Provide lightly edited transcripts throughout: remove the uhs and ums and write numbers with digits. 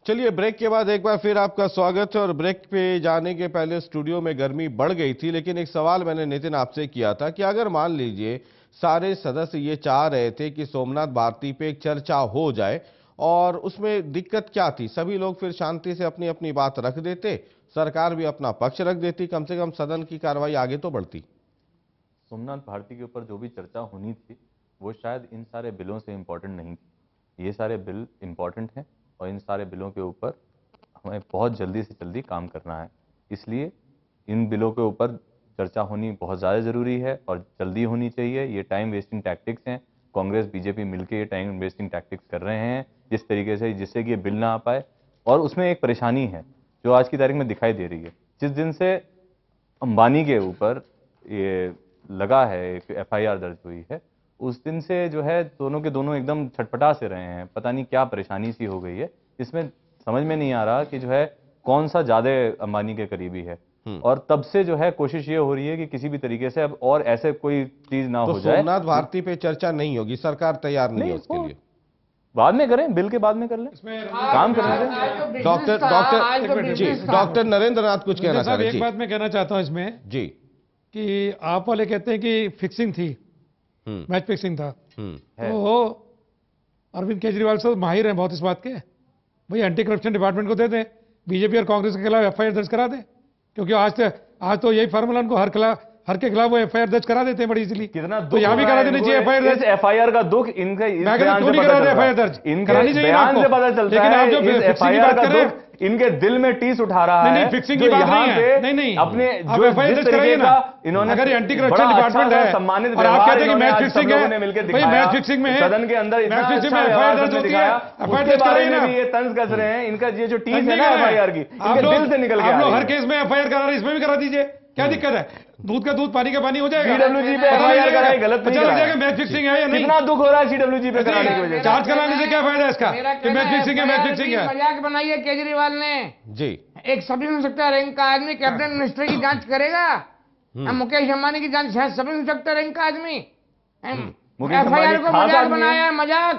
चलिए, ब्रेक के बाद एक बार फिर आपका स्वागत है। और ब्रेक पे जाने के पहले स्टूडियो में गर्मी बढ़ गई थी, लेकिन एक सवाल मैंने नितिन आपसे किया था कि अगर मान लीजिए सारे सदस्य ये चाह रहे थे कि सोमनाथ भारती पे एक चर्चा हो जाए, और उसमें दिक्कत क्या थी? सभी लोग फिर शांति से अपनी अपनी बात रख देते, सरकार भी अपना पक्ष रख देती, कम से कम सदन की कार्रवाई आगे तो बढ़ती। सोमनाथ भारती के ऊपर जो भी चर्चा होनी थी वो शायद इन सारे बिलों से इम्पोर्टेंट नहीं थी। ये सारे बिल इम्पोर्टेंट हैं और इन सारे बिलों के ऊपर हमें बहुत जल्दी से जल्दी काम करना है, इसलिए इन बिलों के ऊपर चर्चा होनी बहुत ज़्यादा ज़रूरी है और जल्दी होनी चाहिए। ये टाइम वेस्टिंग टैक्टिक्स हैं, कांग्रेस बीजेपी मिलकर ये टाइम वेस्टिंग टैक्टिक्स कर रहे हैं जिस तरीके से, जिससे कि ये बिल ना आ पाए। और उसमें एक परेशानी है जो आज की तारीख में दिखाई दे रही है। जिस दिन से अंबानी के ऊपर ये लगा है, एक FIR दर्ज हुई है, उस दिन से जो है दोनों के दोनों एकदम छटपटा से रहे हैं। पता नहीं क्या परेशानी सी हो गई है, इसमें समझ में नहीं आ रहा कि जो है कौन सा ज्यादा अंबानी के करीबी है। और तब से जो है कोशिश ये हो रही है कि किसी भी तरीके से अब और ऐसे कोई चीज ना हो जाए। सोमनाथ भारती पे चर्चा नहीं होगी, सरकार तैयार नहीं है उसके लिए। बाद में करें, बिल के बाद में कर लें, काम करने दें। डॉक्टर नरेंद्र नाथ कुछ कहना चाह रहे हैं। एक बात मैं कहना चाहता हूं इसमें जी, कि आप वाले कहते हैं कि फिक्सिंग थी, मैच फिक्सिंग था, तो अरविंद केजरीवाल साहब माहिर हैं बहुत इस बात के। भाई एंटी करप्शन डिपार्टमेंट को दे दें, बीजेपी और कांग्रेस के खिलाफ FIR दर्ज करा दें, क्योंकि आज तो यही फार्मूला उनको हर के खिलाफ वो FIR दर्ज करा देते हैं बड़ी इजीली। कितना तो यहाँ भी करा देनी चाहिए FIR दर्ज। FIR का दुख इनका FIR दर्ज करानी चाहिए आपको, लेकिन आप जो फिक्सिंग की बात कर रहे हैं इनके दिल में टीस उठा रहा है। नहीं, फिक्सिंग की बात नहीं है। नहीं, अपने आप FIR दर्ज कराइए ना। इन्होंने अगर एंटी करप्शन डिपार्टमेंट है सम्मानित और आप कहते हैं कि मैच आज फिक्सिंग सब लोगों ने मिलकर है, भाई मैच फिक्सिंग में है, सदन के अंदर मैच फिक्सिंग में FIR दर्ज होती है, FIR दर्ज कराइए ना। ये तंज कस रहे हैं, इनका ये जो टीस है ना FIR की, इनके दिल से निकल गया। आप लोग हर केस में FIR करा रहे हैं, इसमें भी करा दीजिए, क्या दिक्कत है? दूध का दूध पानी का पानी हो जाएगा। CWG पे FIR कराए, गलत नहीं चल जाएगा। मैच फिक्सिंग है या नहीं? कितना दुख हो रहा है CWG पे कराने की वजह से। चार्ज कराने से क्या फायदा है इसका कि मैच फिक्सिंग है, मैच फिक्सिंग है। मजाक बनाई है केजरीवाल ने जी। एक सब इंस्पेक्टर रैंक का आदमी कैबिनेट मिनिस्टर की जांच करेगा? मुकेश अंबानी की जांच है सब इंस्पेक्टर रैंक का आदमी। FIR को मजाक बनाया है, मजाक।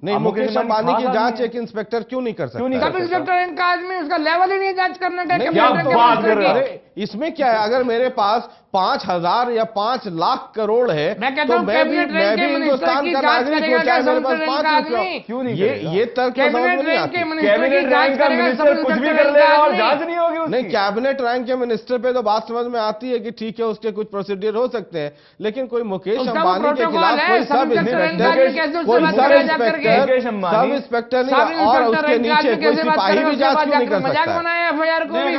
नहीं, मुकेश अंबानी की जांच एक इंस्पेक्टर क्यों नहीं कर सकता? सब इंस्पेक्टर इनका आदमी, उसका लेवल ही नहीं जांच करने का। क्या बात कर रहे हैं? इसमें क्या है? अगर मेरे पास 5,000 या 5 लाख करोड़ है तो मैं भी हिंदुस्तान का नागरिक हूं, चाहे मेरे पास 5 क्यों नहीं? ये तर्क कैबिनेट रैंक के कैबिनेट रैंक का मिनिस्टर कुछ भी कर ले और जांच नहीं होगी उसकी। नहीं, कैबिनेट रैंक के मिनिस्टर पे तो बात समझ में आती है कि ठीक है उसके कुछ प्रोसीड्यूर हो सकते हैं, लेकिन कोई मुकेश अंबानी के खिलाफ कोई सब इंस्पेक्टर नहीं और उसके नीचे कोई सिपाही भी जांच क्यों नहीं कर सकता?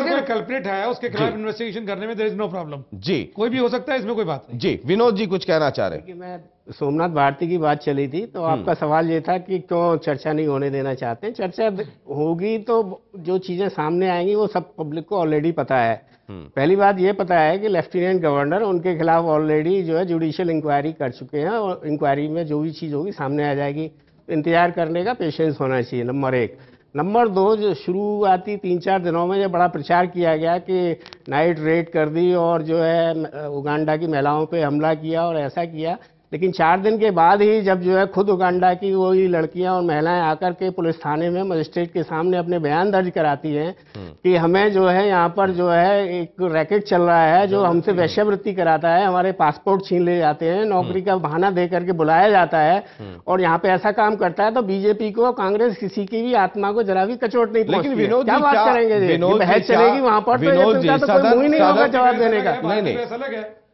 कोई कल्प्रिट है उसके खिलाफ इन्वेस्टिगेशन करने में देयर इज नो प्रॉब्लम। जी, कोई भी हो सकता है, इसमें कोई बात नहीं। जी, विनोद जी कुछ कहना चाह रहे हैं। मैं सोमनाथ भारती की बात चली थी तो आपका सवाल ये था कि क्यों चर्चा नहीं होने देना चाहते हैं। चर्चा होगी तो जो चीजें सामने आएंगी वो सब पब्लिक को ऑलरेडी पता है। पहली बात ये पता है कि लेफ्टिनेंट गवर्नर उनके खिलाफ ऑलरेडी जो है जुडिशियल इंक्वायरी कर चुके हैं और इंक्वायरी में जो भी चीज होगी सामने आ जाएगी। इंतजार करने का पेशेंस होना चाहिए, नंबर 1। नंबर 2, जो शुरुआती 3-4 दिनों में जो बड़ा प्रचार किया गया कि नाइट रेड कर दी और जो है उगांडा की महिलाओं पे हमला किया और ऐसा किया, लेकिन 4 दिन के बाद ही जब जो है खुद उगांडा की वही लड़कियां और महिलाएं आकर के पुलिस थाने में मजिस्ट्रेट के सामने अपने बयान दर्ज कराती हैं कि हमें जो है यहाँ पर जो है एक रैकेट चल रहा है जो हमसे वेश्यावृत्ति कराता है, हमारे पासपोर्ट छीन ले जाते हैं, नौकरी का बहाना दे करके बुलाया जाता है और यहाँ पे ऐसा काम करता है, तो बीजेपी को कांग्रेस किसी की भी आत्मा को जरा भी कचोट नहीं पहुंचती। विनोद क्या बात करेंगे? बहस चलेगी वहां पर, तो कोई मुंह नहीं होगा जवाब देने का। नहीं,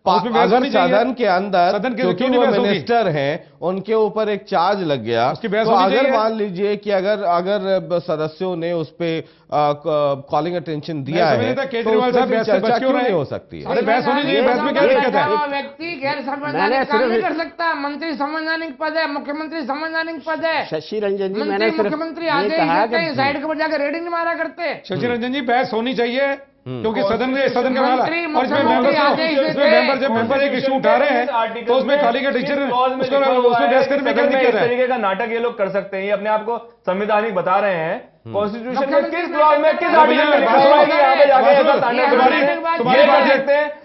अगर सदन के अंदर क्योंकि वो मिनिस्टर हैं उनके ऊपर एक चार्ज लग गया, तो अगर मान लीजिए कि अगर सदस्यों ने उस पे कॉलिंग अटेंशन दिया है केजरीवाल साहब चर्चा क्यों नहीं हो सकती? अरे बहस होनी चाहिए, बहस में क्या दिक्कत है? व्यक्ति गैर संवैधानिक काम नहीं कर सकता। मंत्री संवैधानिक पद है, मुख्यमंत्री संवैधानिक पद है। शशि रंजन जी, मैंने मुख्यमंत्री आगे साइड के जाकर रेडिंग नहीं मारा करते। शशि रंजन जी, बहस होनी चाहिए क्योंकि सदन का मामला और इसमें मेंबर एक इशू उठा रहे हैं तो उसमें खाली का टीचर उसमें बहस करने में क्या दिक्कत है? इस तरीके का नाटक ये लोग कर सकते हैं, ये अपने आप को संवैधानिक बता रहे हैं कॉन्स्टिट्यूशन में किस क्लॉज में किस आर्टिकल में लिखा हुआ है कि यहाँ पे जाके ऐसा तांडव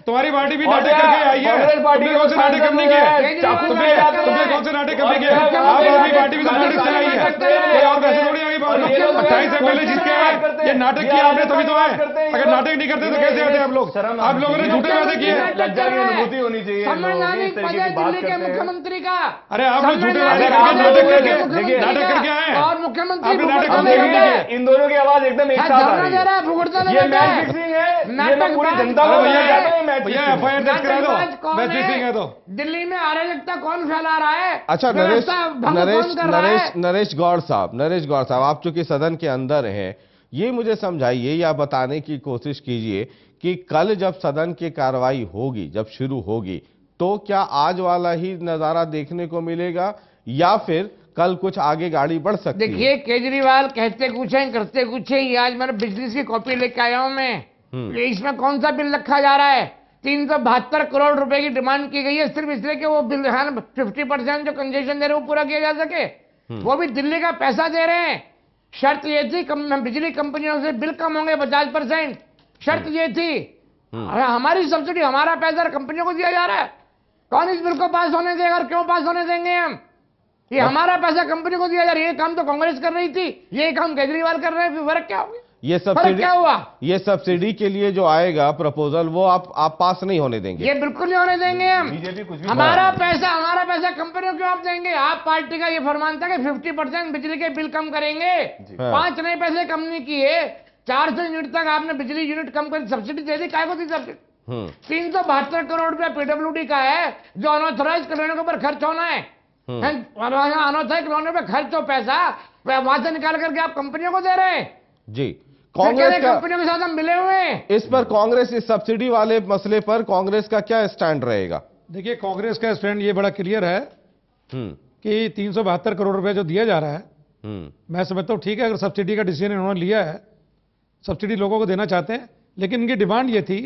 तुम्हारी पार्टी भी नाटक करके आई है। कांग्रेस पार्टी कौन से नाटक करने के तुम्हें कौन से नाटक करने के आम आदमी पार्टी भी तो नाटक से आई है। कोई और पैसे थोड़ी आई बात। 28 MLA जीत के आए, ये नाटक किया आपने तभी तो आए। अगर नाटक नहीं करते तो कैसे आते आप लोग? आप लोगों ने झूठे वादे किए। लज्जा की अनुभूति होनी चाहिए। दिल्ली के मुख्यमंत्री का अरे आप लोग झूठे वादे करके नाटक करके आए और मुख्यमंत्री इन दोनों की आवाज एकदम एक साथ आ रही है। ये मैच फिक्सिंग है, ये मैं पूरी जनता को बताना चाहता हूं। भैया FIR दर्ज करा दो, मैच फिक्सिंग है तो। दिल्ली में अराजकता कौन फैला रहा है? अच्छा नरेश गौड़ साहब, आप चूंकि सदन के अंदर हैं, ये मुझे समझाइए या बताने की कोशिश कीजिए कि कल जब सदन की कार्रवाई होगी, जब शुरू होगी, तो क्या आज वाला ही नजारा देखने को मिलेगा या फिर कल कुछ आगे गाड़ी बढ़ सकती है? देखिए, केजरीवाल कहते कुछ है करते कुछ है। ये आज मैंने बिजनेस की कॉपी लेके आया हूं मैं। इसमें कौन सा बिल रखा जा रहा है? 372 करोड़ रुपए की डिमांड की गई है सिर्फ इसलिए कि वो बिल 50% जो कंजेशन दे रहे हैं वो पूरा किया जा सके। वो भी दिल्ली का पैसा दे रहे हैं। शर्त ये थी बिजली कंपनियों से बिल कम होंगे 50%। शर्त ये थी। हमारी सब्सिडी, हमारा पैसा कंपनियों को दिया जा रहा है। कौन इस बिल को पास होने देगा और क्यों पास होने देंगे हम? ये हमारा पैसा कंपनी को दिया जा रहा है। ये काम तो कांग्रेस कर रही थी, ये काम केजरीवाल कर रहे हैं। फिर फर्क क्या होगा? ये सब्सिडी क्या हुआ? ये सब्सिडी के लिए जो आएगा प्रपोजल, वो आप पास नहीं होने देंगे? ये बिल्कुल नहीं होने देंगे हम। हमारा पैसा कंपनियों क्यों आप देंगे? आप पार्टी का ये फरमान था कि 50% बिजली के बिल कम करेंगे। 5 नए पैसे कम नहीं किए। 400 यूनिट तक आपने बिजली यूनिट कम कर सब्सिडी दे दी। काय को दी सब्सिडी? 372 करोड़ रुपया PWD का है जो अनऑथराइज कॉलोनियों के ऊपर खर्च होना है। अनऑथराइज कॉलोनियों पे खर्च हो पैसा, वहां से निकाल करके आप कंपनियों को दे रहे हैं। जी, कांग्रेस का कंपनियों के साथ हम मिले हुए हैं। इस पर कांग्रेस, इस सब्सिडी वाले मसले पर कांग्रेस का क्या स्टैंड रहेगा? देखिए, कांग्रेस का स्टैंड ये बड़ा क्लियर है कि 372 करोड़ रुपए जो दिया जा रहा है, मैं समझता हूँ ठीक है। अगर सब्सिडी का डिसीजन इन्होंने लिया है, सब्सिडी लोगों को देना चाहते हैं, लेकिन इनकी डिमांड ये थी,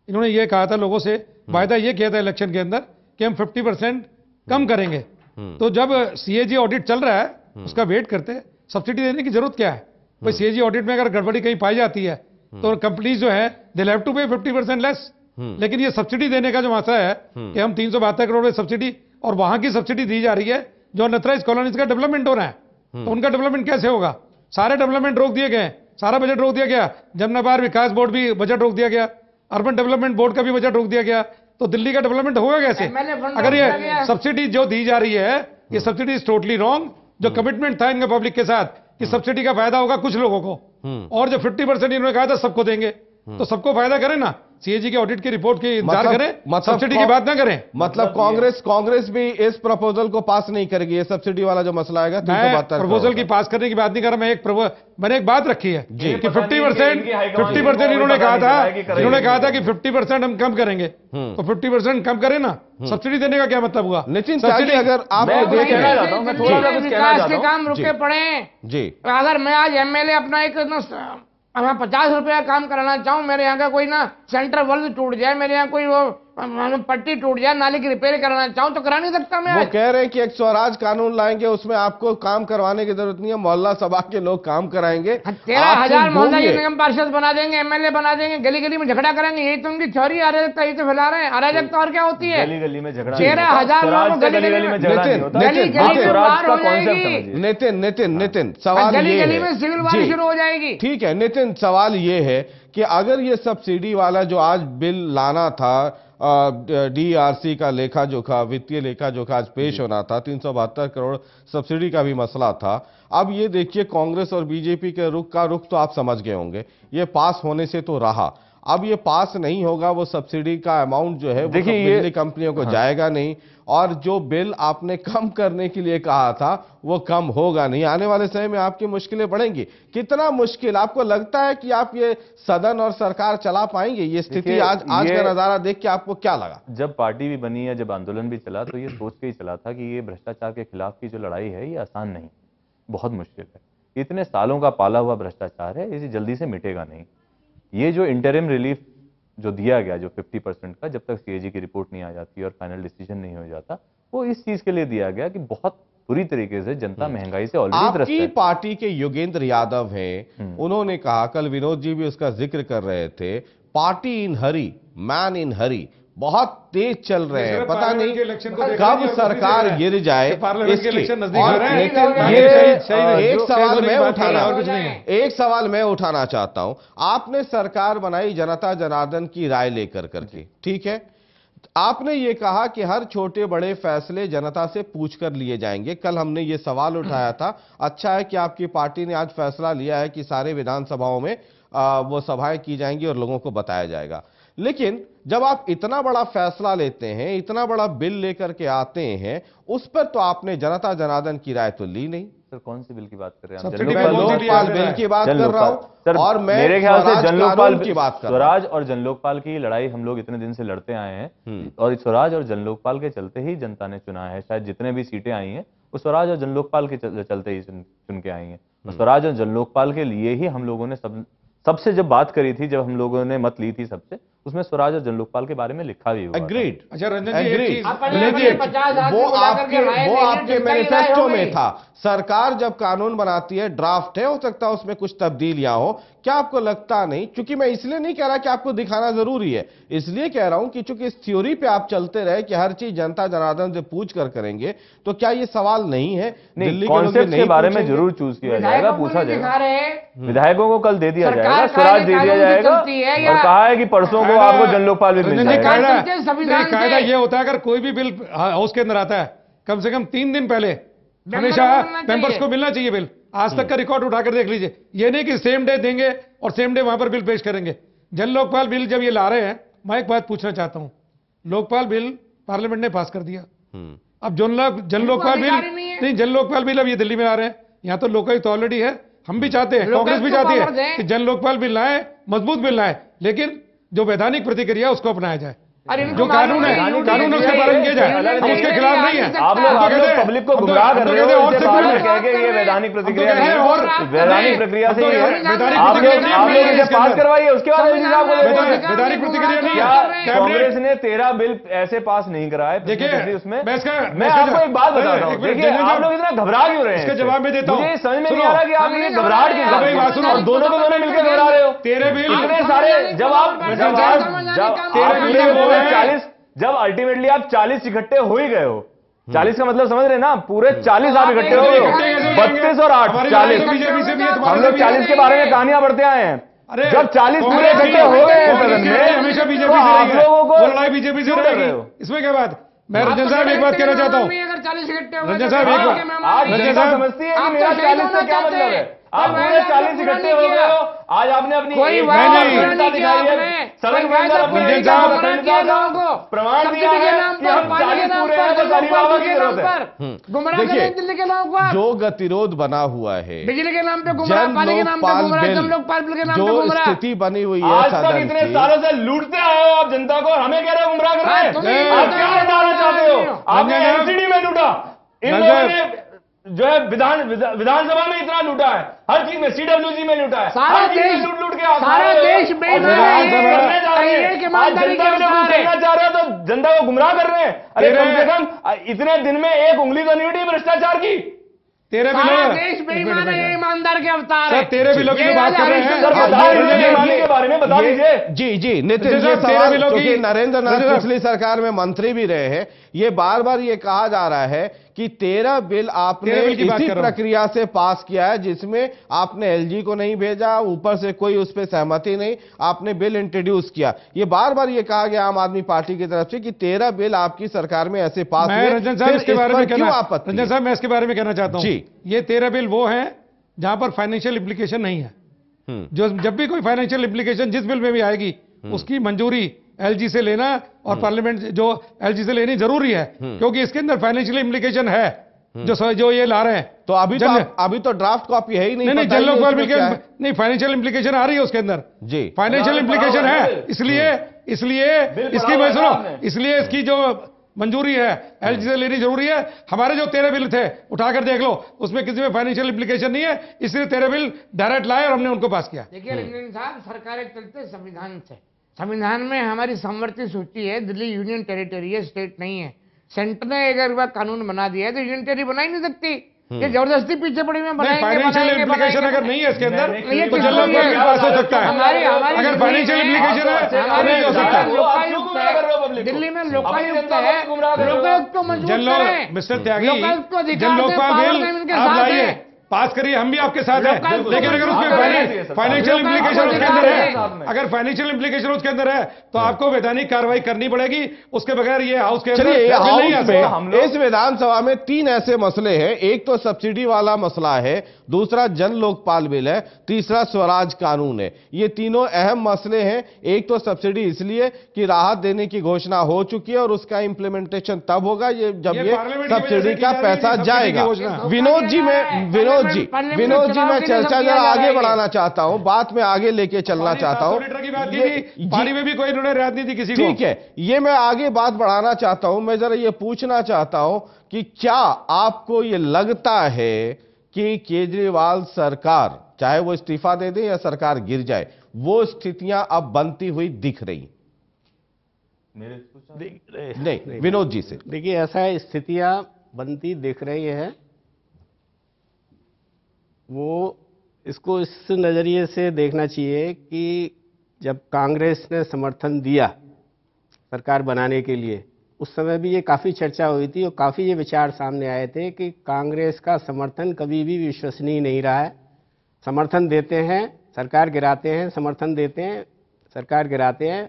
इन्होंने ये कहा था लोगों से, वायदा ये किया था इलेक्शन के अंदर कि हम 50% कम करेंगे। तो जब CAG ऑडिट चल रहा है, उसका वेट करते, सब्सिडी देने की जरूरत क्या है? भाई CAG ऑडिट में अगर गड़बड़ी कहीं पाई जाती है तो कंपनीज जो है दे हैव टू पे 50% लेस। लेकिन ये सब्सिडी देने का जो मसला है कि हम 372 करोड़ सब्सिडी, और वहां की सब्सिडी दी जा रही है जो अनऑथराइज कॉलोनीज का डेवलपमेंट हो रहा है, तो उनका डेवलपमेंट कैसे होगा? सारे डेवलपमेंट रोक दिए गए, सारा बजट रोक दिया गया। जमनाबाद विकास बोर्ड भी बजट रोक दिया गया, अर्बन डेवलपमेंट बोर्ड का भी बजट रोक दिया गया। तो दिल्ली का डेवलपमेंट होगा कैसे? अगर ये सब्सिडी जो दी जा रही है, ये सब्सिडी इज टोटली रॉन्ग। जो कमिटमेंट था इनका पब्लिक के साथ कि सब्सिडी का फायदा होगा कुछ लोगों को, और जो 50% इन्होंने कहा था सबको देंगे, तो सबको फायदा करें ना। CAG की ऑडिट की रिपोर्ट की इंतजार करें, सब्सिडी की बात ना करें। मतलब कांग्रेस भी इस प्रपोजल को पास नहीं करेगी, ये सब्सिडी वाला जो मसला आएगा। प्रपोजल की पास करने की बात नहीं कर रहा मैं। मैंने एक बात रखी है कि 50% इन्होंने कहा था कि 50% हम कम करेंगे, तो 50% कम करें ना। सब्सिडी देने का क्या मतलब हुआ? नितिन सब्सिडी अगर आप विकास के काम रुके पड़े जी, अगर मैं आज MLA अपना एक 50 रुपया काम कराना चाहूँ, मेरे यहाँ का कोई ना सेंट्रल वर्ल्ड टूट जाए, मेरे यहाँ कोई वो पट्टी टूट जाए, नाली की रिपेयर कराना चाहूँ तो करा नहीं सकता मैं। वो कह रहे हैं कि एक स्वराज कानून लाएंगे, उसमें आपको काम करवाने की जरूरत नहीं है, मोहल्ला सभा के लोग काम कराएंगे। 13,000 मोहल्ला निगम पार्षद बना देंगे, MLA बना देंगे, गली गली में झगड़ा करेंगे। यही तो उनकी थ्योरी अराजकता, ये तो फैला रहे हैं अराजकता। और क्या होती है? गली गली में झगड़ा, 13,000 नितिन सवाल ये है, सिविल वार शुरू हो जाएगी। ठीक है नितिन, सवाल ये है कि अगर ये सब्सिडी वाला जो आज बिल लाना था, DRC का लेखा जोखा, वित्तीय लेखा जोखा आज पेश होना था, 372 करोड़ सब्सिडी का भी मसला था। अब ये देखिए कांग्रेस और बीजेपी के रुख तो आप समझ गए होंगे, ये पास होने से तो रहा। अब ये पास नहीं होगा, वो सब्सिडी का अमाउंट जो है वो बिजली कंपनियों को जाएगा नहीं, और जो बिल आपने कम करने के लिए कहा था वो कम होगा नहीं। आने वाले समय में आपकी मुश्किलें बढ़ेंगी। कितना मुश्किल आपको लगता है कि आप ये सदन और सरकार चला पाएंगे? ये स्थिति आज का नजारा देख के आपको क्या लगा? जब पार्टी भी बनी है, जब आंदोलन भी चला, तो ये सोच के ही चला था कि ये भ्रष्टाचार के खिलाफ की जो लड़ाई है ये आसान नहीं, बहुत मुश्किल है। इतने सालों का पाला हुआ भ्रष्टाचार है, इसे जल्दी से मिटेगा नहीं। ये जो इंटरिम रिलीफ जो दिया गया, जो 50% का, जब तक सीएजी की रिपोर्ट नहीं आ जाती और फाइनल डिसीजन नहीं हो जाता, वो इस चीज के लिए दिया गया कि बहुत बुरी तरीके से जनता महंगाई से ऑलरेडी त्रस्त है। आपकी पार्टी के योगेंद्र यादव हैं, उन्होंने कहा, कल विनोद जी भी उसका जिक्र कर रहे थे, party in Hari, man in हरी, बहुत तेज चल रहे हैं, पता नहीं कब सरकार गिर जाए। एक सवाल मैं उठाना चाहता हूं, आपने सरकार बनाई जनता जनार्दन की राय लेकर करके, ठीक है, आपने ये कहा कि हर छोटे बड़े फैसले जनता से पूछकर लिए जाएंगे। कल हमने ये सवाल उठाया था, अच्छा है कि आपकी पार्टी ने आज फैसला लिया है कि सारे विधानसभाओं में वो सभाएं की जाएंगी और लोगों को बताया जाएगा। लेकिन जब आप इतना बड़ा फैसला लेते हैं, इतना बड़ा बिल लेकर के आते हैं, उस पर तो आपने जनता जनार्दन की राय तो ली नहीं। सर कौन सी बिल की बात कर रहे हैं? जनलोकपाल बिल की बात कर रहा हूं, और मैं मेरे ख्याल से जनलोकपाल की बात कर रहा हूं। स्वराज और जनलोकपाल की लड़ाई हम लोग इतने दिन से लड़ते आए हैं, और स्वराज और जनलोकपाल के चलते ही जनता ने चुना है। शायद जितने भी सीटें आई हैं वो स्वराज और जनलोकपाल के चलते ही चुन के आई हैं। स्वराज और जनलोकपाल के लिए ही हम लोगों ने सबसे जब बात करी थी, जब हम लोगों ने मत ली थी सबसे, उसमें स्वराज और जनलोकपाल के बारे में लिखा भी हुआ। एग्रीड। अच्छा रंजन जी, वो आपके मैनिफेस्टो में था। सरकार जब कानून बनाती है, ड्राफ्ट है, हो सकता है उसमें कुछ तब्दीलियां हो, क्या आपको लगता नहीं? क्योंकि मैं इसलिए नहीं कह रहा कि आपको दिखाना जरूरी है, इसलिए कह रहा हूं कि चूंकि इस थ्योरी पे आप चलते रहे कि हर चीज जनता जनार्दन से पूछ कर करेंगे, तो क्या ये सवाल नहीं है? दिल्ली के बारे में जरूर चूज किया जाएगा, पूछा जाएगा, विधायकों को कल दे दिया जाएगा, स्वराज दे दिया जाएगा, और कहा है कि परसों को आपको जनलोकपाल भी मिल जाएगा। कायदा ये होता है, अगर कोई भी बिल हाउस के अंदर आता है, कम से कम 3 दिन पहले हमेशा मेंबर्स को मिलना चाहिए बिल। आज तक का रिकॉर्ड उठाकर देख लीजिए, ये नहीं कि सेम डे देंगे और सेम डे वहां पर बिल पेश करेंगे। जनलोकपाल बिल जब ये ला रहे हैं, मैं एक बात पूछना चाहता हूं, लोकपाल बिल पार्लियामेंट ने पास कर दिया, अब जनलोकपाल बिल नहीं, जनलोकपाल बिल अब ये दिल्ली में आ रहे हैं, यहां तो लोकायुक्त ऑलरेडी है। हम भी चाहते हैं, कांग्रेस भी चाहती है कि जनलोकपाल बिल लाए, मजबूत बिल लाए, लेकिन जो वैधानिक प्रतिक्रिया उसको अपनाया जाए। जो कानून है उसके पालन किया जाए, हम उसके खिलाफ नहीं है। आप लोग पब्लिक को गुमराह कर रहे हो, कह के ये वैधानिक प्रक्रिया नहीं है, और वैधानिक प्रक्रिया से ही है। आप लोग इसे पास करवाइए, उसके बाद वैधानिक प्रतिक्रिया नहीं है। कांग्रेस ने 13 बिल ऐसे पास नहीं कराए। देखिए उसमें मैं आपको एक बात बताता हूँ, देखिए आप लोग इतना घबरा क्यों रहे हैं? इसका जवाब मैं देता हूँ, मुझे समझ में नहीं आ रहा कि आप ये घबराहट क्यों, और दोनों को दोनों मिलकर घबरा रहे हो। 13 बिल इतने सारे, जब अल्टीमेटली आप 40 इकट्ठे हो ही गए हो, 40 का मतलब समझ रहे ना, पूरे 40 आप इकट्ठे हो गए हो, 32 और 8 40। हम लोग 40 के बारे में कहानियां पढ़ते आए हैं। जब 40 पूरे इकट्ठे हो गए हैं सदन में, हमेशा बीजेपी तो आप लोगों को लड़ाई बीजेपी से रहेगी, इसमें क्या बात? मैं रंजन साहब एक बात कहना चाहता हूँ, रंजन साहब एक बात, आज रंजन साहब समझती है कि मेरा 40 से क्या मतलब है? आप पूरे 40 इकट्ठे हो गए हो, आज आपने अपनी प्रमाण दिया है कि हम 40 पूरे हैं, तो सारी बाबा की जरूरत है। देखिए, जो गतिरोध बना हुआ है, बिजली के नाम पे गुमराह, पानी के नाम पे गुमराह, जनलोकपाल बिल के नाम पे गुमराह, स्थिति बनी हुई है, आज तक इतने सालों से लूटते आए हो आप जनता को, और हमें कह रहे हो गुमराह कर रहे हैं। आप क्या बताना चाहते हो? आपने एलसीडी में लूटा, इन लोगों ने जो है विधानसभा में इतना लूटा है, हर चीज में, सीडब्ल्यूसी में लूटा है, सारा देश लूट के सारा देश बेईमान करने जा रहे हैं। आज जनता में करना चाह रहे हो तो जनता को गुमराह कर रहे हैं। अरे कम से कम इतने दिन में एक उंगली तो नहीं उठी भ्रष्टाचार की। सारा देश बेईमान है, ईमानदार के अवतार है। तेरे बिलों की बात कर रहे हैं, के बारे में बता दीजिए। जी नितिन, ये सवाल क्योंकि नरेंद्र नाथ पिछली सरकार में मंत्री भी रहे हैं, ये बार बार ये कहा जा रहा है कि 13 बिल आपने इसी प्रक्रिया से पास किया है, जिसमें आपने एलजी को नहीं भेजा, ऊपर से कोई उस पर सहमति नहीं, आपने बिल इंट्रोड्यूस किया। ये बार बार ये कहा गया आम आदमी पार्टी की तरफ से कि 13 बिल आपकी सरकार में ऐसे पास हुए। रंजन साहब इसके बारे में क्यों आपत्ति? रंजन साहब मैं इसके बारे में कहना चाहता हूं, ये 13 बिल वो हैं जहां पर फाइनेंशियल इम्प्लीकेशन नहीं है। जो जब भी कोई फाइनेंशियल इम्प्लीकेशन जिस बिल में भी आएगी, उसकी मंजूरी एलजी से लेना और पार्लियामेंट जो एलजी से लेनी जरूरी है, क्योंकि इसके अंदर फाइनेंशियल इम्प्लीकेशन है जो ये ला रहे हैं। तो अभी तो ड्राफ्ट कॉपी है ही नहीं। नहीं, जनलोकपाल बिल के नहीं, फाइनेंशियल इम्प्लीकेशन आ रही है उसके अंदर जी, फाइनेंशियल इम्प्लीकेशन है, इसलिए इसकी मैं सुनो, इसलिए इसकी जो मंजूरी है एलजी से लेनी जरूरी है। हमारे जो 13 बिल थे उठाकर देख लो, उसमें किसी में फाइनेंशियल इम्प्लीकेशन नहीं है, इसलिए 13 बिल डायरेक्ट लाए और हमने उनको पास किया। देखिए रंजन साहब, सरकारें चलते संविधान से, संविधान में हमारी समवर्ती सूची है, दिल्ली यूनियन टेरिटरी है, स्टेट नहीं है। सेंटर ने अगर बात कानून बना दिया है तो यूनियन टेरिटरी बना ही नहीं सकती। ये जबरदस्ती पीछे पड़ी में फाइनेंशियल इम्प्लीकेशन अगर नहीं है इसके अंदर तो जल लोकपाल के पास हो सकता है। अगर फाइनेंशियल इम्प्लीकेशन है तो नहीं हो सकता। दिल्ली में लोकायुक्त है, लोकायुक्त को मजबूत करें। मिस्टर त्यागी, जल लोकपाल बिल आप लाइए, पास करिए, हम भी आपके साथ हैं। लेकिन अगर उसमें फाइनेंशियल इम्प्लीकेशन उसके अंदर है, अगर फाइनेंशियल इम्प्लीकेशन उसके अंदर है तो आपको वैधानिक कार्रवाई करनी पड़ेगी। उसके बगैर ये हाउस के अंदर नहीं आ सकता। इस विधानसभा में 3 ऐसे मसले हैं। एक तो सब्सिडी वाला मसला है, दूसरा जन लोकपाल बिल है, तीसरा स्वराज कानून है। ये तीनों अहम मसले हैं। एक तो सब्सिडी इसलिए कि राहत देने की घोषणा हो चुकी है और उसका इंप्लीमेंटेशन तब होगा जब ये सब्सिडी का पैसा जाएगा। विनोद जी मैं चर्चा जरा आगे बढ़ाना चाहता हूं, बात में आगे लेके चलना चाहता हूं। पानी में भी कोई इन्होंने रियायत नहीं दी किसी को। ठीक है, ये मैं आगे बात बढ़ाना चाहता हूं। मैं जरा ये पूछना चाहता हूं कि क्या आपको ये लगता है कि केजरीवाल सरकार, चाहे वो इस्तीफा दे दे या सरकार गिर जाए, वो स्थितियां अब बनती हुई दिख रही? नहीं, विनोद जी से। देखिए, ऐसा स्थितियां बनती दिख रही है, वो इसको इस नज़रिए से देखना चाहिए कि जब कांग्रेस ने समर्थन दिया सरकार बनाने के लिए, उस समय भी ये काफ़ी चर्चा हुई थी और काफ़ी ये विचार सामने आए थे कि कांग्रेस का समर्थन कभी भी विश्वसनीय नहीं रहा है। समर्थन देते हैं, सरकार गिराते हैं, समर्थन देते हैं, सरकार गिराते हैं।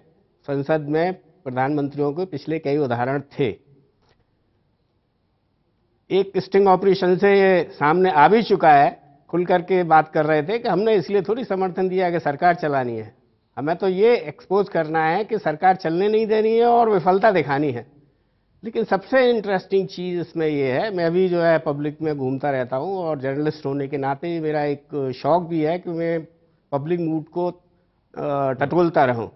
संसद में प्रधानमंत्रियों के पिछले कई उदाहरण थे। एक स्टिंग ऑपरेशन से ये सामने आ भी चुका है, खुल करके बात कर रहे थे कि हमने इसलिए थोड़ी समर्थन दिया कि सरकार चलानी है, हमें तो ये एक्सपोज करना है कि सरकार चलने नहीं देनी है और विफलता दिखानी है। लेकिन सबसे इंटरेस्टिंग चीज़ इसमें ये है, मैं भी जो है पब्लिक में घूमता रहता हूँ और जर्नलिस्ट होने के नाते मेरा एक शौक भी है कि मैं पब्लिक मूड को टटोलता रहूँ।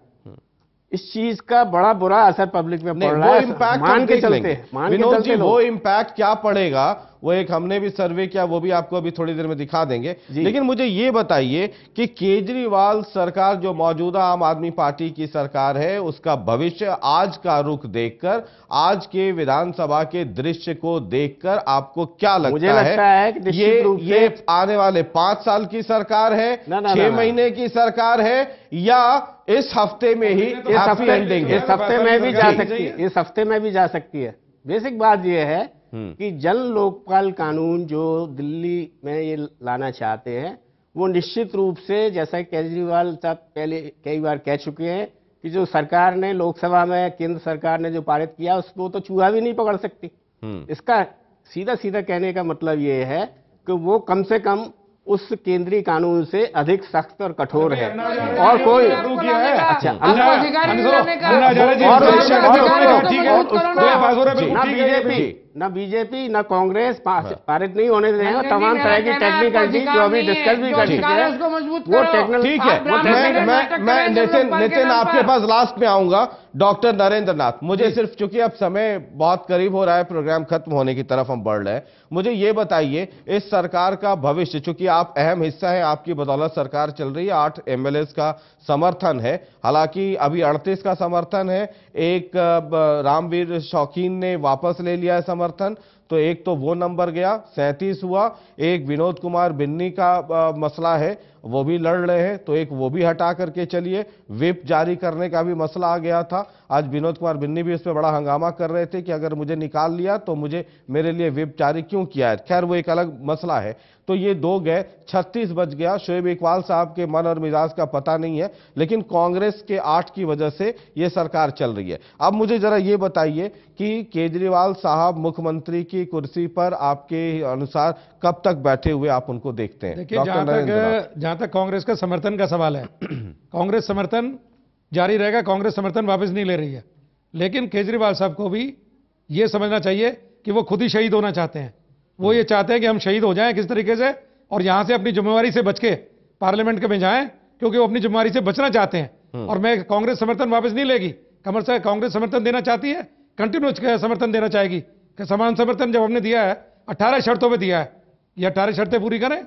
इस चीज का बड़ा बुरा असर पब्लिक में पड़ रहा है। मान के चलते विनोद जी, वो इम्पैक्ट क्या पड़ेगा, वो एक हमने भी सर्वे किया, वो भी आपको अभी थोड़ी देर में दिखा देंगे। लेकिन मुझे ये बताइए कि केजरीवाल सरकार जो मौजूदा आम आदमी पार्टी की सरकार है, उसका भविष्य आज का रुख देखकर, आज के विधानसभा के दृश्य को देखकर आपको क्या लगता है? मुझे लगता है कि ये आने वाले 5 साल की सरकार है, 6 महीने की सरकार है, या इस हफ्ते में ही हैप्पी एंडिंग है? इस हफ्ते में भी जा सकती है, इस हफ्ते में भी जा सकती है। बेसिक बात यह है कि जन लोकपाल कानून जो दिल्ली में ये लाना चाहते हैं, वो निश्चित रूप से, जैसा केजरीवाल साहब पहले कई बार कह चुके हैं, कि जो सरकार ने लोकसभा में, केंद्र सरकार ने जो पारित किया, उसको तो चूहा भी नहीं पकड़ सकती। इसका सीधा सीधा कहने का मतलब ये है कि वो कम से कम उस केंद्रीय कानून से अधिक सख्त और कठोर है। और कोई अच्छा ना बीजेपी ना कांग्रेस पारित नहीं होने देंगे और तमाम तरह की टेक्निकल चीज जो अभी डिस्कस भी कर चुके हैं, वो टेक्निकल। ठीक है, मैं नितिन आपके पास लास्ट में आऊंगा। डॉक्टर नरेंद्र नाथ, मुझे सिर्फ, चूंकि अब समय बहुत करीब हो रहा है, प्रोग्राम खत्म होने की तरफ हम बढ़ रहे हैं, मुझे ये बताइए इस सरकार का भविष्य, चूंकि आप अहम हिस्सा है, आपकी बदौलत सरकार चल रही है, 8 एमएलएस का समर्थन है, हालांकि अभी 38 का समर्थन है, एक रामवीर शौकीन ने वापस ले लिया है समर्थन, तो एक तो वो नंबर गया, 37 हुआ। एक विनोद कुमार बिन्नी का मसला है, वो भी लड़ रहे हैं, तो एक वो भी हटा करके चलिए। व्हिप जारी करने का भी मसला आ गया था, आज विनोद कुमार बिन्नी भी इस पर बड़ा हंगामा कर रहे थे कि अगर मुझे निकाल लिया तो मेरे लिए व्हिप जारी क्यों किया है। खैर, वो एक अलग मसला है। तो ये 2 गए, 36 बच गया। शोएब इकबाल साहब के मन और मिजाज का पता नहीं है, लेकिन कांग्रेस के 8 की वजह से ये सरकार चल रही है। अब मुझे जरा ये बताइए कि केजरीवाल साहब मुख्यमंत्री की कुर्सी पर आपके अनुसार कब तक बैठे हुए आप उनको देखते हैं? देखिए, जहां तक कांग्रेस का समर्थन का सवाल है, कांग्रेस समर्थन जारी रहेगा, कांग्रेस समर्थन वापस नहीं ले रही है। लेकिन केजरीवाल साहब को भी यह समझना चाहिए कि वो खुद ही शहीद होना चाहते हैं। वो ये चाहते हैं कि हम शहीद हो जाएं किस तरीके से, और यहां से अपनी जिम्मेवारी से बच के पार्लियामेंट में जाएं, क्योंकि वो अपनी जिम्मेवारी से बचना चाहते हैं। और मैं कांग्रेस समर्थन वापस नहीं लेगी। कमर से कांग्रेस समर्थन देना चाहती है, कंटिन्यूस समर्थन देना चाहेगी। कि समान समर्थन जब हमने दिया है 18 शर्तों पर दिया है, ये 18 शर्तें पूरी करें।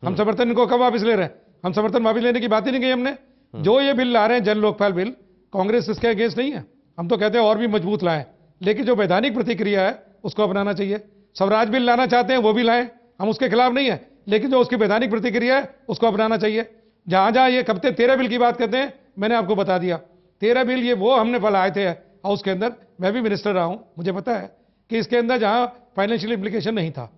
हम समर्थन इनको कब वापस ले रहे हैं? हम समर्थन वापस लेने की बात ही नहीं की हमने। जो ये बिल ला रहे हैं, जन लोकपाल बिल, कांग्रेस इसके अगेंस्ट नहीं है, हम तो कहते हैं और भी मजबूत लाएं, लेकिन जो वैधानिक प्रतिक्रिया है उसको अपनाना चाहिए। स्वराज बिल लाना चाहते हैं वो भी लाएं, हम उसके खिलाफ नहीं है, लेकिन जो उसकी वैधानिक प्रतिक्रिया है उसको अपनाना चाहिए। जहां जहां ये कब्ते 13 बिल की बात करते हैं, मैंने आपको बता दिया 13 बिल ये वो हमने फैलाए थे हाउस के अंदर, मैं भी मिनिस्टर रहा हूं, मुझे पता है कि इसके अंदर जहां फाइनेंशियल इंप्लीकेशन नहीं था,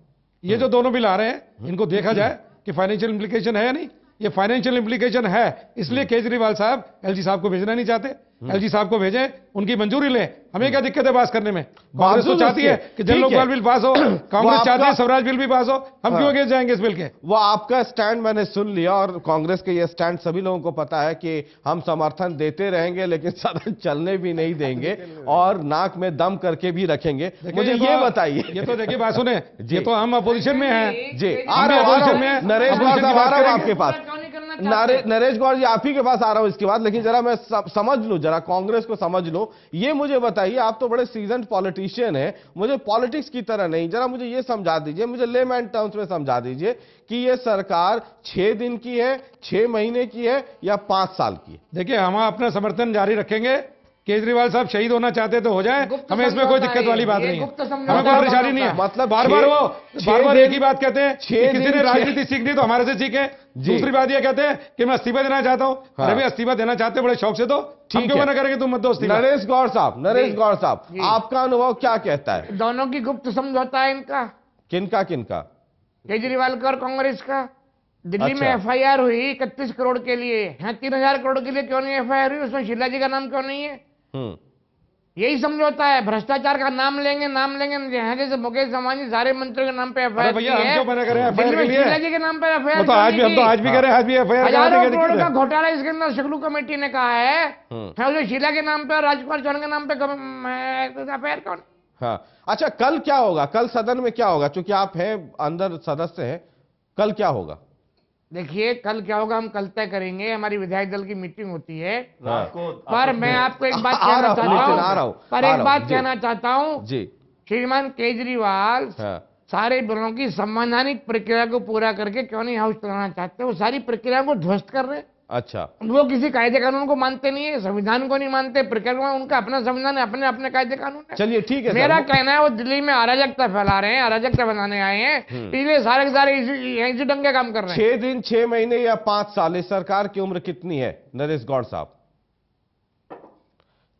ये जो दोनों बिल आ रहे हैं इनको देखा जाए कि फाइनेंशियल इंप्लीकेशन है या नहीं। ये फाइनेंशियल इंप्लीकेशन है, इसलिए केजरीवाल साहब एलजी साहब को भेजना नहीं चाहते। एलजी साहब को भेजें, उनकी मंजूरी लें, हमें क्या दिक्कत है पास करने में। कांग्रेस तो चाहती है कि जन लोकपाल बिल पास हो, कांग्रेस चाहती है स्वराज बिल भी पास हो, हम क्यों अगेंस्ट जाएंगे इस बिल के। वो आपका स्टैंड मैंने सुन लिया और कांग्रेस के ये स्टैंड सभी लोगों को पता है कि हम समर्थन देते रहेंगे लेकिन सदन चलने भी नहीं देंगे और नाक में दम करके भी रखेंगे। मुझे ये बताइए, ये तो देखिए बात सुने, ये तो हम अपोजिशन में हैं जी, आ रहा हूं नरेश गौड़ साहब, आ रहा हूं आपके पास। नरेश गौड़ जी आप ही के पास आ रहा हूं इसके बाद, लेकिन जरा मैं समझ लूं, जरा कांग्रेस को समझ लो। ये मुझे बताइए, आप तो बड़े सीजन्ड पॉलिटिशियन हैं, मुझे पॉलिटिक्स की तरह नहीं, जरा मुझे ये समझा दीजिए, मुझे लेमैन टर्म्स में समझा दीजिए कि ये सरकार 6 दिन की है, 6 महीने की है या 5 साल की है। देखिए हम अपना समर्थन जारी रखेंगे, केजरीवाल साहब शहीद होना चाहते तो हो जाए, हमें इसमें कोई दिक्कत वाली बात नहीं है, हमें कोई परेशानी नहीं है। मतलब बार बार एक ही बात कहते हैं कि किसी ने राजनीति सीखनी तो हमारे से सीखे। दूसरी बात ये कहते हैं कि मैं इस्तीफा देना चाहता हूं। हाँ। अरे इस्तीफा देना चाहते बड़े शौक से, तो हम क्यों मना करेंगे, तुम मत दो इस्तीफा। नरेश गौड़ साहब आपका अनुभव क्या कहता है? दोनों की गुप्त समझौता है इनका। किनका किनका? केजरीवाल का और कांग्रेस का। दिल्ली में एफआईआर हुई 31 करोड़ के लिए, यहाँ 3000 करोड़ के लिए क्यों नहीं एफआईआर हुई, उसमें शीला जी का नाम क्यों नहीं है? यही समझौता है। भ्रष्टाचार का नाम लेंगे यहाँ जैसे मुकेश अंबानी सारे मंत्रियों के नाम पे एफआईआर भैया हम क्यों मना करें एफआईआर के लिए? शीला जी के नाम पे एफआईआर तो आज भी हम तो आज भी करें, आज भी एफआईआर। हजारों करोड़ का घोटाला इसके अंदर शुक्लू कमेटी ने कहा है, उसे शीला के नाम पे और राजकुमार चौहान के नाम पे एफआईआर कौन? हाँ अच्छा, कल क्या होगा, कल सदन में क्या होगा, क्योंकि आप हैं अंदर सदस्य हैं, कल क्या होगा? देखिए कल क्या होगा हम कल तय करेंगे, हमारी विधायक दल की मीटिंग होती है पर मैं आपको एक बात कहना चाहता हूं जी, श्रीमान केजरीवाल सारे बिलों की संवैधानिक प्रक्रिया को पूरा करके क्यों नहीं हाउस चलाना चाहते, वो सारी प्रक्रिया को ध्वस्त कर रहे हैं। अच्छा, वो किसी कायदे कानून को मानते नहीं है, संविधान को नहीं मानते, प्रक्रिया उनका अपना संविधान है, अपने अपने कायदे कानून है। चलिए ठीक है, मेरा कहना है वो दिल्ली में अराजकता फैला रहे हैं, अराजकता बनाने आए हैं, इसलिए सारे के सारे इसी ढंग के काम कर रहे हैं। 6 दिन 6 महीने या 5 साल, इस सरकार की उम्र कितनी है नरेश गौड़ साहब?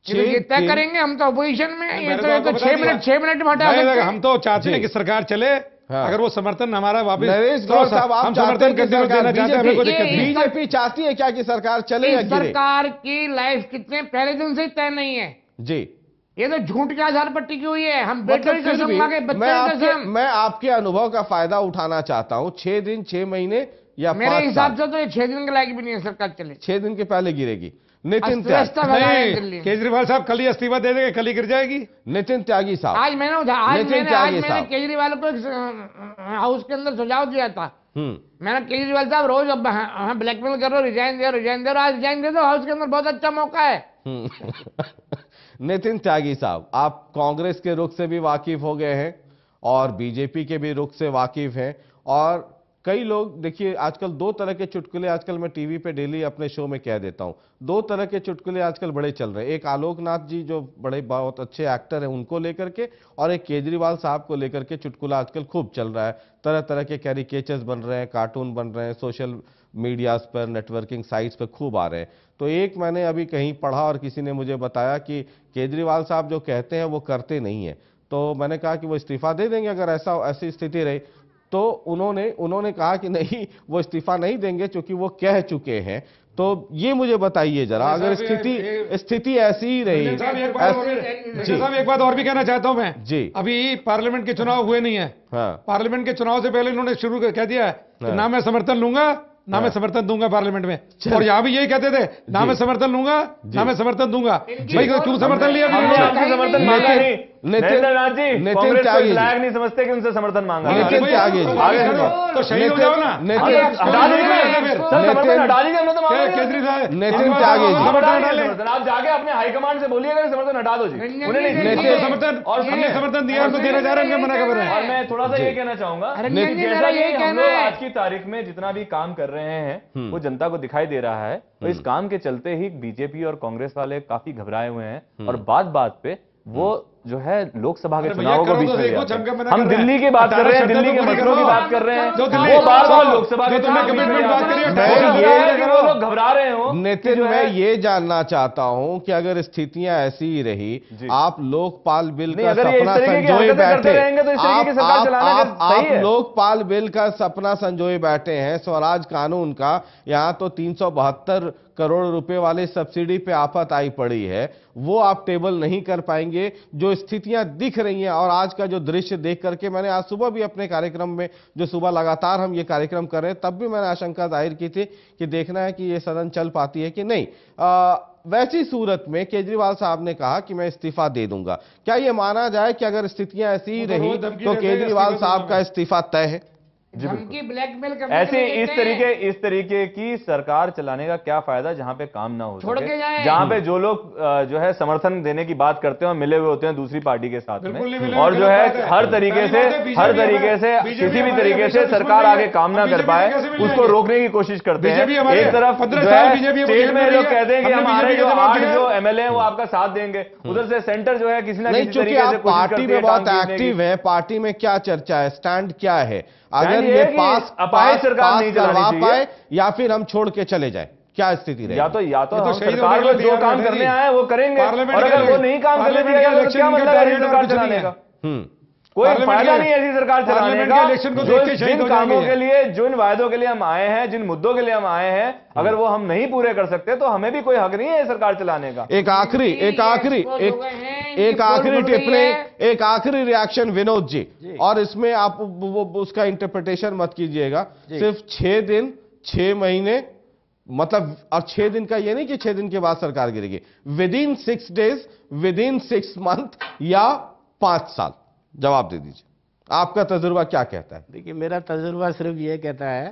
तय करेंगे, हम तो अपोजिशन में, ये तो 6 मिनट में हटा सकते हैं। हम तो चाहते हैं कि सरकार चले। हाँ। अगर वो समर्थन हमारा वापस, नरेश गौड़ साहब आप समर्थन देना चाहते हैं, बीजेपी चाहती है क्या कि सरकार चले या गिरे? सरकार की लाइफ कितने पहले दिन से तय नहीं है जी, ये तो झूठ के आधार पर टिकी हुई है। हम मैं आपके अनुभव का फायदा उठाना चाहता हूं। 6 दिन 6 महीने या मेरे हिसाब से तो ये 6 दिन के लायक भी नहीं है सरकार चले। 6 दिन के पहले गिरेगी। नितिन केजरीवाल साहब कल ही इस्तीफा दे देंगे, कल ही गिर जाएगी। नितिन त्यागी साहब, आज मैंने केजरीवाल को हाउस के अंदर सुझाव दिया था। मैंने केजरीवाल साहब रोज अब ब्लैकमेल कर रहे हो, रिजाइन दे, आज रिजाइन दे दो, हाउस के अंदर बहुत अच्छा मौका है। नितिन त्यागी साहब, आप कांग्रेस के रुख से भी वाकिफ हो गए हैं और बीजेपी के भी रुख से वाकिफ हैं, और कई लोग, देखिए आजकल 2 तरह के चुटकुले आजकल मैं टीवी पे डेली अपने शो में कह देता हूं, 2 तरह के चुटकुले आजकल बड़े चल रहे हैं। एक आलोकनाथ जी जो बड़े बहुत अच्छे एक्टर हैं उनको लेकर के, और एक केजरीवाल साहब को लेकर के चुटकुला आजकल खूब चल रहा है। तरह तरह के कैरिकेचर्स बन रहे हैं, कार्टून बन रहे हैं, सोशल मीडियाज पर, नेटवर्किंग साइट्स पर खूब आ रहे हैं। तो एक मैंने अभी कहीं पढ़ा और किसी ने मुझे बताया कि केजरीवाल साहब जो कहते हैं वो करते नहीं है, तो मैंने कहा कि वो इस्तीफा दे देंगे अगर ऐसी स्थिति रही। तो उन्होंने कहा कि नहीं, वो इस्तीफा नहीं देंगे क्योंकि वो कह चुके हैं। तो ये मुझे बताइए जरा, अगर स्थिति ऐसी ही रही। साहब एक बात और भी कहना चाहता हूं मैं जी, अभी पार्लियामेंट के चुनाव हुए नहीं है। हाँ। पार्लियामेंट के चुनाव से पहले इन्होंने शुरू कह दिया है ना मैं समर्थन लूंगा ना मैं समर्थन दूंगा पार्लियामेंट में, और यहाँ भी यही कहते थे ना मैं समर्थन लूंगा ना मैं समर्थन दूंगा। भाई क्यों समर्थन लिया? समर्थन मांगा नहीं, नरेंद्र नाथ जी नितिन कांग्रेस को त्यागी इस लायक नहीं समझते कि उनसे समर्थन मांगा। नितिन त्यागी जी, आगे तो शहीद हो जाओ ना। हटा दीजिए समर्थन, हटा दीजिए, हमने तो मांगा नहीं। केजरीवाल नितिन त्यागी जी, समर्थन आप जाके अपने हाईकमांड से बोलिएगा समर्थन हटा दो जी, उन्हें नहीं समर्थन और हमने समर्थन दिया, उनको देना चाह रहे हैं, मना कर रहे हैं। और मैं थोड़ा सा ये कहना चाहूंगा रंजन जी, जैसा मेरा कि यही हम कहना लोग है। आज की तारीख में जितना भी काम कर रहे हैं वो जनता को दिखाई दे रहा है, तो इस काम के चलते ही बीजेपी और कांग्रेस वाले काफी घबराए हुए हैं और बात बात पे वो जो है लोकसभा के चुनावों को बीच में ले आते हैं। हम दिल्ली की बात कर रहे हैं, दिल्ली के मसलों की बात कर रहे हैं, वो बार बार लोकसभा के चुनाव वो लोग घबरा रहे हो। नितिन मैं ये जानना चाहता हूं कि अगर स्थितियां ऐसी ही रही, आप लोकपाल बिल का सपना संजोए बैठे, आप लोकपाल बिल का सपना संजोए बैठे हैं, स्वराज कानून का, यहां तो 372 करोड़ रुपए वाले सब्सिडी पे आफत आई पड़ी है, वो आप टेबल नहीं कर पाएंगे। जो स्थितियां दिख रही हैं और आज का जो दृश्य देख करके, मैंने आज सुबह भी अपने कार्यक्रम में, जो सुबह लगातार हम ये कार्यक्रम कर रहे हैं, तब भी मैंने आशंका जाहिर की थी कि देखना है कि ये सदन चल पाती है कि नहीं। वैसी सूरत में केजरीवाल साहब ने कहा कि मैं इस्तीफा दे दूंगा। क्या ये माना जाए कि अगर स्थितियां ऐसी ही रही तो केजरीवाल साहब का इस्तीफा तय है? धमकी ब्लैकमेल करने ऐसे इस तरीके की सरकार चलाने का क्या फायदा जहां पे काम ना हो छोड़ के जाए, जहां पे जो लोग जो है समर्थन देने की बात करते हैं और मिले हुए होते हैं दूसरी पार्टी के साथ में, और जो है हर तरीके से किसी भी तरीके से सरकार आगे काम ना कर पाए उसको रोकने की कोशिश करते हैं। एक तरफ स्टेट में लोग कहते हैं कि हमारे जो 8 जो एमएलए हैं वो आपका साथ देंगे, उधर से सेंटर जो है किसी ना किसी तरीके से पार्टी में बहुत एक्टिव है, पार्टी में क्या चर्चा है, स्टैंड क्या है, अगर ये पास सरकार नहीं करवा पाए या फिर हम छोड़ के चले जाए, क्या स्थिति रहेगी? या तो हम सरकार को जो काम करने आए वो करेंगे, और अगर वो नहीं काम करने देगा तो क्या मतलब है सरकार चलाने का? कोई फायदा नहीं है ऐसी सरकार चलाने का। जिन कामों के लिए, जिन वायदों के लिए हम आए हैं, जिन मुद्दों के लिए हम आए हैं, अगर वो हम नहीं पूरे कर सकते तो हमें भी कोई हक नहीं है सरकार चलाने का। एक आखिरी टिप्पणी, एक आखिरी रिएक्शन विनोद जी, और इसमें आप उसका इंटरप्रिटेशन मत कीजिएगा। सिर्फ 6 दिन 6 महीने मतलब, और 6 दिन का ये नहीं कि 6 दिन के बाद सरकार गिरेगी, विदिन 6 डेज, विदिन 6 मंथ या 5 साल। जवाब दे दीजिए, आपका तजुर्बा क्या कहता है? देखिए, मेरा तजुर्बा सिर्फ ये कहता है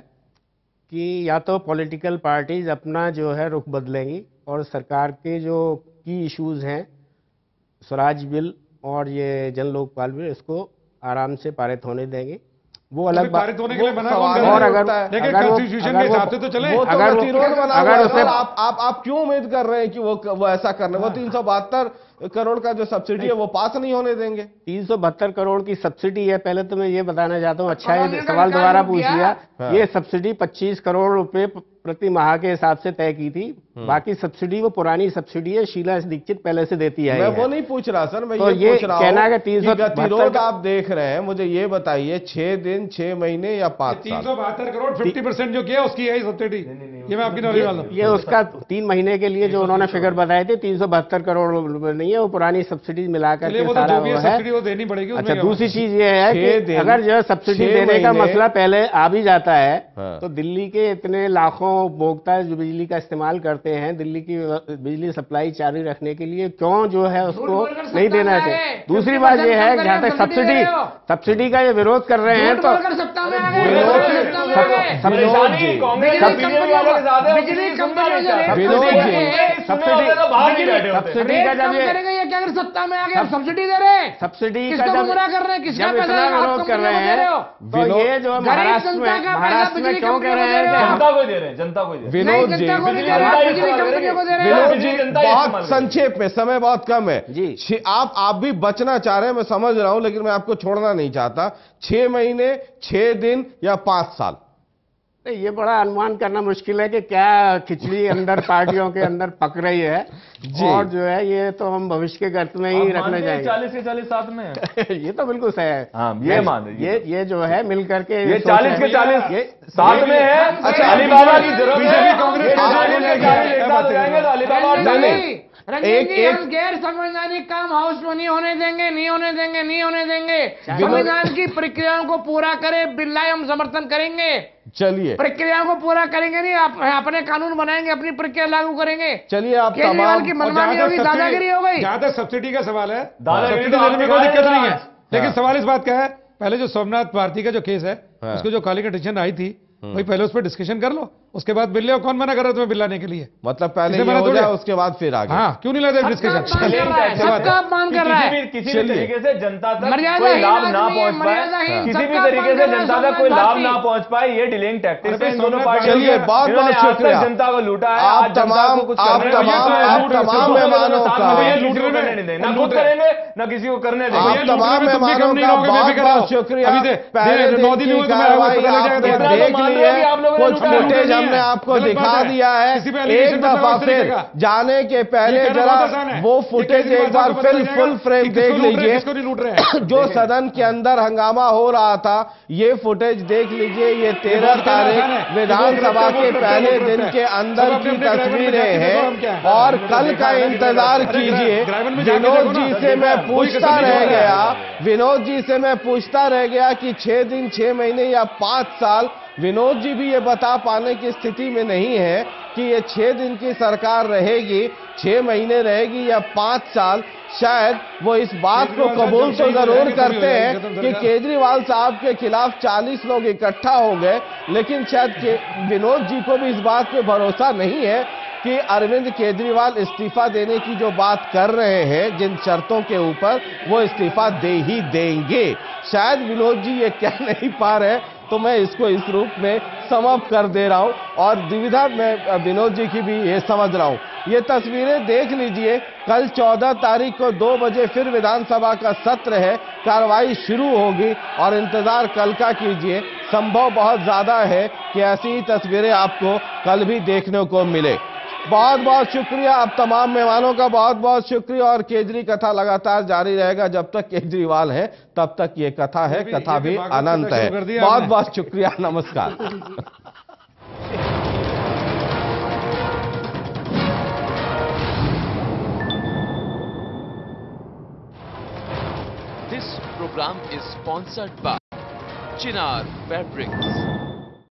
कि या तो पॉलिटिकल पार्टीज अपना जो है रुख बदलेंगी और सरकार के जो की इश्यूज हैं, स्वराज बिल और ये जन लोकपाल बिल, इसको आराम से पारित होने देंगे। वो अलग पारित होने के लिए बना और अगर कॉन्स्टिट्यूशन के हिसाब से तो चले, अगर आप क्यों उम्मीद कर रहे हैं कि वो ऐसा करने, वो 372 करोड़ का जो सब्सिडी है वो पास नहीं होने देंगे? 372 करोड़ की सब्सिडी है। पहले तो मैं ये बताना चाहता हूँ, अच्छा ये सवाल दोबारा पूछ लिया। ये सब्सिडी 25 करोड़ रुपए प्रति माह के हिसाब से तय की थी। बाकी सब्सिडी वो पुरानी सब्सिडी है, शीला दीक्षित पहले से देती है। मैं वो नहीं पूछ रहा सर, मैं तो ये पूछ रहा हूँ कि गतिरोध आप देख रहे हैं, मुझे ये बताइए 6 दिन 6 महीने या 5 साल? 372 करोड़ 50% जो किया उसकी है सब्सिडी, ये मैं आपकी नॉलेज वाला हूँ। ये उसका 3 महीने के लिए जो उन्होंने फिगर बताए थे 372 करोड़ रुपए नहीं है, वो पुरानी सब्सिडी मिलाकर के सारा वो है, वो देनी पड़ेगी। अच्छा, दूसरी चीज ये है कि अगर जो सब्सिडी देने का मसला पहले आ भी जाता है तो दिल्ली के इतने लाखों उपभोक्ता जो बिजली का इस्तेमाल करते हैं, दिल्ली की बिजली सप्लाई जारी रखने के लिए क्यों जो है उसको नहीं देना चाहिए। दूसरी बात ये है, जहां तक सब्सिडी का ये विरोध कर रहे हैं, तो सब्सिडी का जब अगर सत्ता में आ गए सब्सिडी दे रहे हैं, सब्सिडी का जब कर रहे हैं, किसका पैसा विरोध कर रहे हैं, तो ये जो महाराष्ट्र में क्यों कह रहे हैं? जनता को दे रहे हैं, जनता को। विनोद जी बहुत संक्षेप में, समय बहुत कम है जी, आप भी बचना चाह रहे हैं, मैं समझ रहा हूं, लेकिन मैं आपको छोड़ना नहीं चाहता। 6 महीने 6 दिन या 5 साल? ये बड़ा अनुमान करना मुश्किल है कि क्या खिचड़ी अंदर पार्टियों के अंदर पक रही है जी। और जो है ये तो हम भविष्य के गर्त में ही रखने जाएंगे। 40 के 40 साथ में है। ये तो बिल्कुल सही है। हाँ, ये मान ये जो है मिल करके ये 40 के 40 साथ में है। अच्छा, अलीबाबा की जरूरत है, रंजन जी, हम गैर संवैधानिक काम हाउस में नहीं होने देंगे, नहीं होने देंगे, नहीं होने देंगे। संविधान की प्रक्रियाओं को पूरा करे, बिल लाए, हम समर्थन करेंगे। चलिए, प्रक्रियाओं को पूरा करेंगे नहीं, अपने कानून बनाएंगे, अपनी प्रक्रिया लागू करेंगे। चलिए, आप केजरीवाल की मनमानी होगी, दादागिरी हो गई। जहां तक सब्सिडी का सवाल है, दादागिरी सब्सिडी देने में कोई दिक्कत नहीं है, लेकिन हाँ। सवाल इस बात का है, पहले जो सोमनाथ भारती का जो केस है, हाँ। उसको जो कॉलिंग अटेंशन आई थी, भाई पहले उस पर डिस्कशन कर लो, उसके बाद बिल ले आओ। कौन मना कर रहा है तुम्हें बिल लाने के लिए? मतलब पहले इसे ये मना हो थोड़ी जाए, है। उसके बाद फिर आगे। हाँ, क्यों नहीं लाते डिस्कशन? सबका अपमान कर रहा है। किसी भी तरीके से जनता तक मर्यादा कोई लाभ हीन ना आदमी है, पहुंच पाए, मर्यादाहीन, किसी भी सबका तरीके अपमान से कर रहा है जनता तक कोई सोमनाथ लाभ ना भारती। पहुंच पाए, ये डिलेइंग टैक्टिक्स है इन दोनों पार्टियों चलिए, के, बहुत जिन्होंने बहुत आज तक शुक्रिया। जनता को लूटा है। आप आज जनता तमाम को कुछ आप करने नहीं तमाम देंगे। आप तमाम मेहमानों का ना खुद करेंगे ना किसी को करने आप देंगे। तमाम मेहमानों का बहुत बहुत शुक्रिया। पहले दिन की कार्रवाई आपने देख ली है, कुछ फुटेज हमने आपको दिखा दिया है। एक दफा फिर जाने के पहले जरा वो फुटेज एक बार फिर फुल फ्रेम देख लीजिए। जो सदन के अंदर हंगामा हो रहा था, ये फुटेज देख लीजिए। ये 13 तारीख विधानसभा के पहले दिन के अंदर की तस्वीरें हैं। और कल का इंतजार कीजिए। विनोद जी से मैं पूछता रह गया, विनोद जी से मैं पूछता रह गया कि 6 दिन, 6 महीने या 5 साल। विनोद जी भी ये बता पाने की स्थिति में नहीं है कि ये 6 दिन की सरकार रहेगी, 6 महीने रहेगी या 5 साल। शायद वो इस बात को कबूल तो जरूर करते हैं कि केजरीवाल साहब के खिलाफ 40 लोग इकट्ठा हो गए, लेकिन शायद विनोद जी को भी इस बात पे भरोसा नहीं है कि अरविंद केजरीवाल इस्तीफा देने की जो बात कर रहे हैं, जिन शर्तों के ऊपर, वो इस्तीफा दे ही देंगे। शायद विनोद जी ये कह नहीं पा रहे, तो मैं इसको इस रूप में समाप्त कर दे रहा हूं। और दुविधा मैं विनोद जी की भी ये समझ रहा हूं। ये तस्वीरें देख लीजिए। कल 14 तारीख को 2 बजे फिर विधानसभा का सत्र है, कार्रवाई शुरू होगी और इंतजार कल का कीजिए। संभव बहुत ज्यादा है कि ऐसी ही तस्वीरें आपको कल भी देखने को मिले। बहुत बहुत शुक्रिया। आप तमाम मेहमानों का बहुत बहुत शुक्रिया। और केजरी कथा लगातार जारी रहेगा जब तक केजरीवाल है, तब तक ये कथा है, कथा भी अनंत है। बहुत बहुत शुक्रिया, नमस्कार। This program is sponsored by Chinar Fabrics.